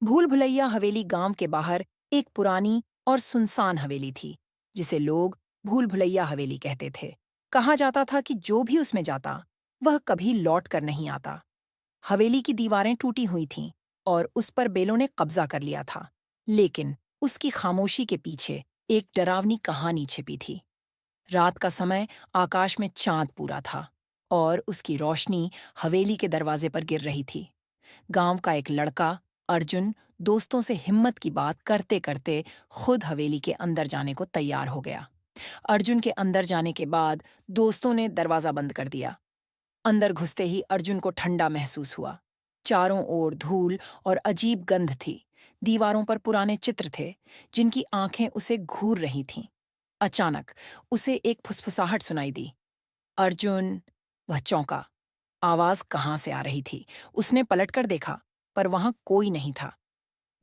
भूल भुलैया हवेली गांव के बाहर एक पुरानी और सुनसान हवेली थी, जिसे लोग भूल भुलैया हवेली कहते थे। कहा जाता था कि जो भी उसमें जाता, वह कभी लौट कर नहीं आता। हवेली की दीवारें टूटी हुई थीं और उस पर बेलों ने कब्जा कर लिया था। लेकिन उसकी खामोशी के पीछे एक डरावनी कहानी छिपी थी। रात का समय, आकाश में चांद पूरा था और उसकी रोशनी हवेली के दरवाजे पर गिर रही थी। गांव का एक लड़का, अर्जुन, दोस्तों से हिम्मत की बात करते करते खुद हवेली के अंदर जाने को तैयार हो गया। अर्जुन के अंदर जाने के बाद दोस्तों ने दरवाजा बंद कर दिया। अंदर घुसते ही अर्जुन को ठंडा महसूस हुआ। चारों ओर धूल और अजीब गंध थी। दीवारों पर पुराने चित्र थे, जिनकी आंखें उसे घूर रही थीं। अचानक उसे एक फुसफुसाहट सुनाई दी। अर्जुन! वह चौंका। आवाज कहाँ से आ रही थी? उसने पलटकर देखा, पर वहां कोई नहीं था।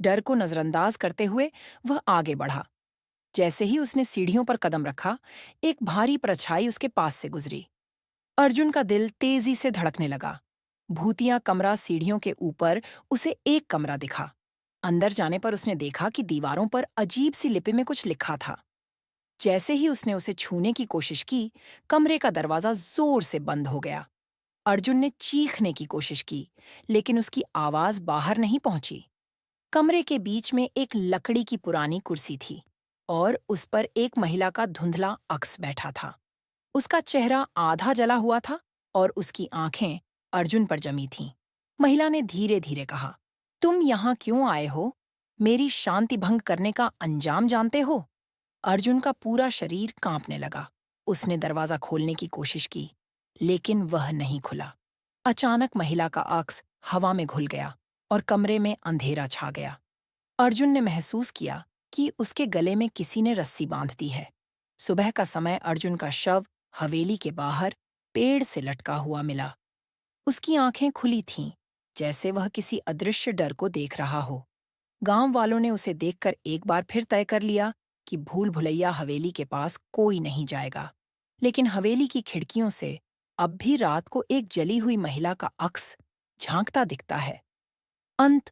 डर को नजरअंदाज करते हुए वह आगे बढ़ा। जैसे ही उसने सीढ़ियों पर कदम रखा, एक भारी परछाई उसके पास से गुजरी। अर्जुन का दिल तेजी से धड़कने लगा। भूतिया कमरा सीढ़ियों के ऊपर उसे एक कमरा दिखा। अंदर जाने पर उसने देखा कि दीवारों पर अजीब सी लिपि में कुछ लिखा था। जैसे ही उसने उसे छूने की कोशिश की, कमरे का दरवाजा जोर से बंद हो गया। अर्जुन ने चीखने की कोशिश की, लेकिन उसकी आवाज बाहर नहीं पहुंची। कमरे के बीच में एक लकड़ी की पुरानी कुर्सी थी और उस पर एक महिला का धुंधला अक्स बैठा था। उसका चेहरा आधा जला हुआ था और उसकी आंखें अर्जुन पर जमी थीं। महिला ने धीरे धीरे कहा, तुम यहाँ क्यों आए हो? मेरी शांति भंग करने का अंजाम जानते हो? अर्जुन का पूरा शरीर कांपने लगा। उसने दरवाजा खोलने की कोशिश की, लेकिन वह नहीं खुला। अचानक महिला का अक्स हवा में घुल गया और कमरे में अंधेरा छा गया। अर्जुन ने महसूस किया कि उसके गले में किसी ने रस्सी बांध दी है। सुबह का समय अर्जुन का शव हवेली के बाहर पेड़ से लटका हुआ मिला। उसकी आंखें खुली थीं, जैसे वह किसी अदृश्य डर को देख रहा हो। गांव वालों ने उसे देखकर एक बार फिर तय कर लिया कि भूल भुलैया हवेली के पास कोई नहीं जाएगा। लेकिन हवेली की खिड़कियों से अब भी रात को एक जली हुई महिला का अक्स झांकता दिखता है। अंत